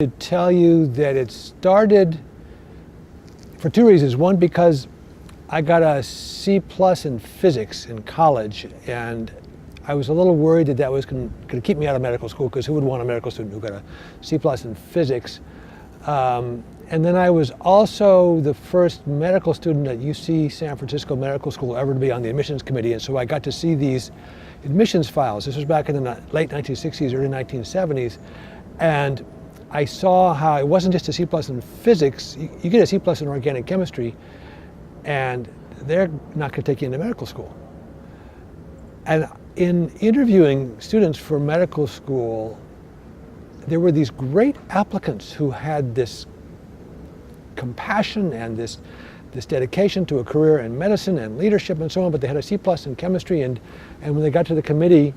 To tell you that it started for two reasons. One, because I got a C+ in physics in college, and I was a little worried that that was going to keep me out of medical school, because who would want a medical student who got a C+ in physics? And then I was also the first medical student at UC San Francisco Medical School ever to be on the admissions committee, and so I got to see these admissions files. This was back in the late 1960s, early 1970s, and I saw how it wasn't just a C+ in physics. You get a C+ in organic chemistry, and they're not going to take you into medical school. And in interviewing students for medical school, there were these great applicants who had this compassion and this dedication to a career in medicine and leadership and so on, but they had a C+ in chemistry, and when they got to the committee,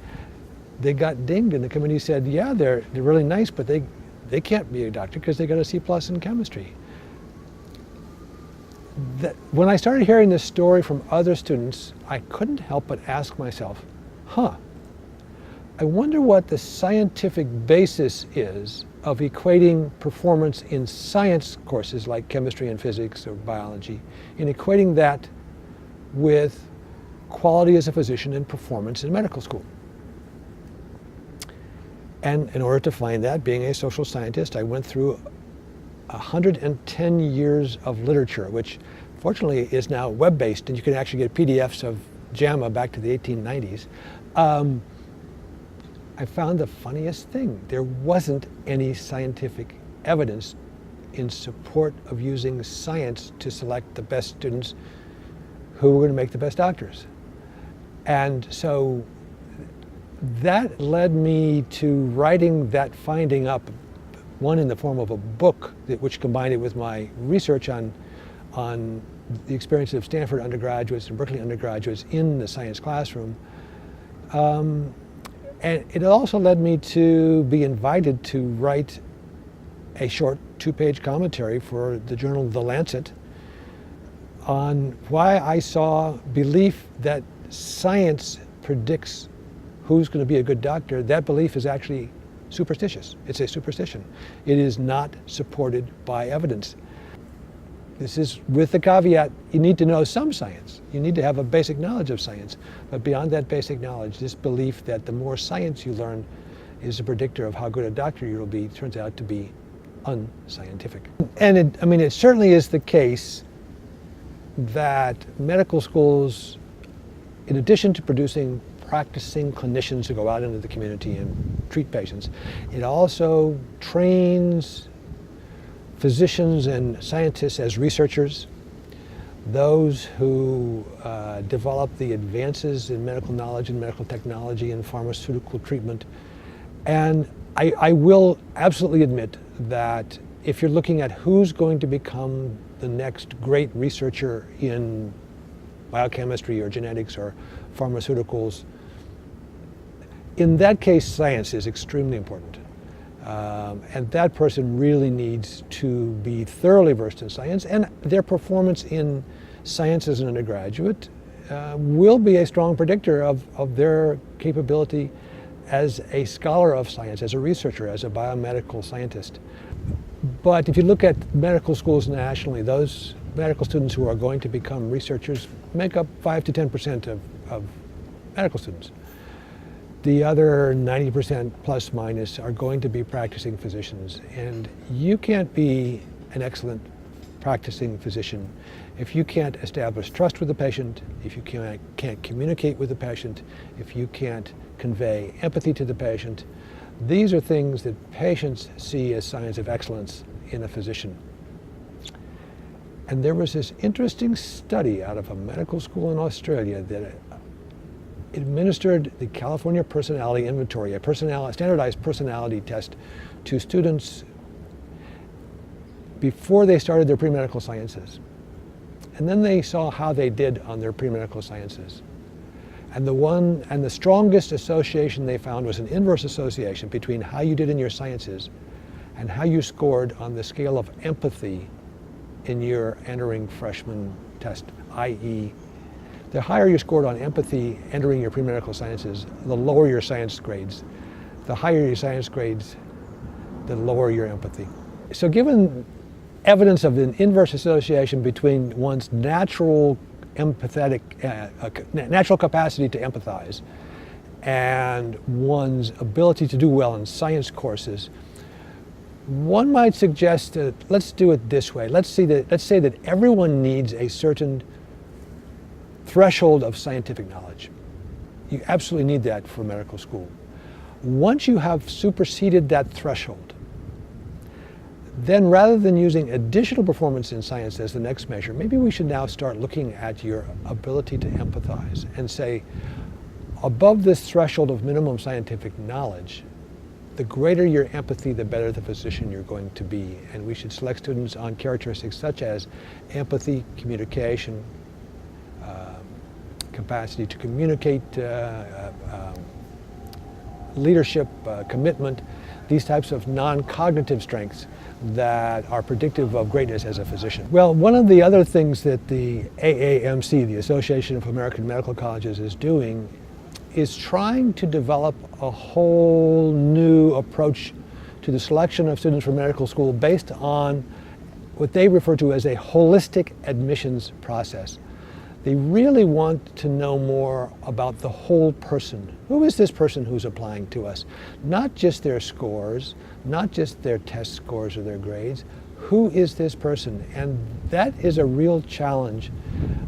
they got dinged, and the committee said, yeah, they're really nice, but they can't be a doctor because they got a C+ in chemistry. When I started hearing this story from other students, I couldn't help but ask myself, I wonder what the scientific basis is of equating performance in science courses like chemistry and physics or biology, in equating that with quality as a physician and performance in medical school. And in order to find that, being a social scientist, I went through 110 years of literature, which fortunately is now web-based, and you can actually get PDFs of JAMA back to the 1890s. I found the funniest thing. There wasn't any scientific evidence in support of using science to select the best students who were going to make the best doctors. And so that led me to writing that finding up, one in the form of a book which combined it with my research on the experience of Stanford undergraduates and Berkeley undergraduates in the science classroom. And it also led me to be invited to write a short 2-page commentary for the journal The Lancet on why I saw belief that science predicts who's going to be a good doctor. That belief is actually superstitious. It's a superstition. It is not supported by evidence. This is with the caveat, you need to know some science. You need to have a basic knowledge of science. But beyond that basic knowledge, this belief that the more science you learn is a predictor of how good a doctor you'll be turns out to be unscientific. And it certainly is the case that medical schools, in addition to producing practicing clinicians who go out into the community and treat patients, it also trains physicians and scientists as researchers, those who develop the advances in medical knowledge and medical technology and pharmaceutical treatment. And I will absolutely admit that if you're looking at who's going to become the next great researcher in biochemistry or genetics or pharmaceuticals, in that case, science is extremely important. And that person really needs to be thoroughly versed in science, and their performance in science as an undergraduate will be a strong predictor of their capability as a scholar of science, as a researcher, as a biomedical scientist. But if you look at medical schools nationally, those medical students who are going to become researchers make up 5 to 10% of medical students. The other 90% plus minus are going to be practicing physicians. And you can't be an excellent practicing physician if you can't establish trust with the patient, if you can't communicate with the patient, if you can't convey empathy to the patient. These are things that patients see as signs of excellence in a physician. And there was this interesting study out of a medical school in Australia that administered the California Personality Inventory, a standardized personality test to students before they started their pre-medical sciences. And then they saw how they did on their pre-medical sciences. And the strongest association they found was an inverse association between how you did in your sciences and how you scored on the scale of empathy in your entering freshman test, i.e., the higher you scored on empathy entering your pre-medical sciences, the lower your science grades. The higher your science grades, that lower your empathy. So given evidence of an inverse association between one's natural natural capacity to empathize and one's ability to do well in science courses, one might suggest that let's do it this way. Let's say that everyone needs a certain threshold of scientific knowledge. You absolutely need that for medical school. Once you have superseded that threshold, then rather than using additional performance in science as the next measure, maybe we should now start looking at your ability to empathize and say, above this threshold of minimum scientific knowledge, the greater your empathy, the better the physician you're going to be. And we should select students on characteristics such as empathy, communication, capacity to communicate, leadership, commitment, these types of non-cognitive strengths that are predictive of greatness as a physician. Well, one of the other things that the AAMC, the Association of American Medical Colleges, is doing is trying to develop a whole new approach to the selection of students for medical school based on what they refer to as a holistic admissions process. They really want to know more about the whole person. Who is this person who's applying to us? Not just their scores, not just their test scores or their grades. Who is this person? And that is a real challenge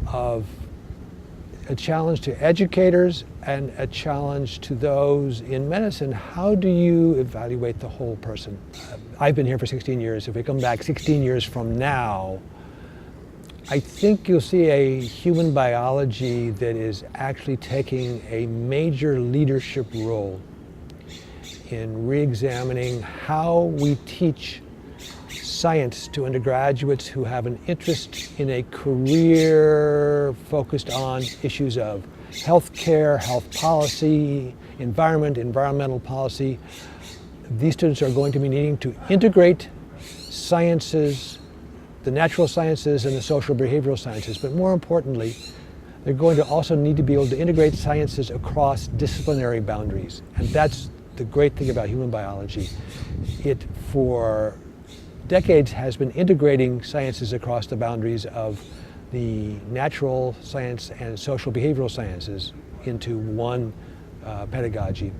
to educators and a challenge to those in medicine. How do you evaluate the whole person? I've been here for 16 years. If we come back 16 years from now, I think you'll see a human biology that is actually taking a major leadership role in re-examining how we teach science to undergraduates who have an interest in a career focused on issues of healthcare, health policy, environmental policy. These students are going to be needing to integrate sciences, the natural sciences and the social behavioral sciences, but more importantly, they're going to also need to be able to integrate sciences across disciplinary boundaries. And that's the great thing about human biology. It, for decades, has been integrating sciences across the boundaries of the natural science and social behavioral sciences into one pedagogy.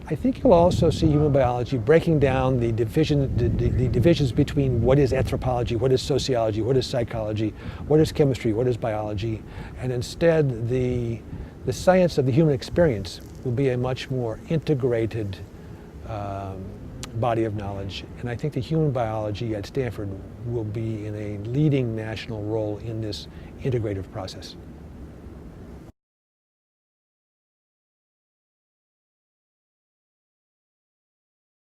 I think you'll also see human biology breaking down the divisions between what is anthropology, what is sociology, what is psychology, what is chemistry, what is biology, and instead the science of the human experience will be a much more integrated body of knowledge. And I think the human biology at Stanford will be in a leading national role in this integrative process.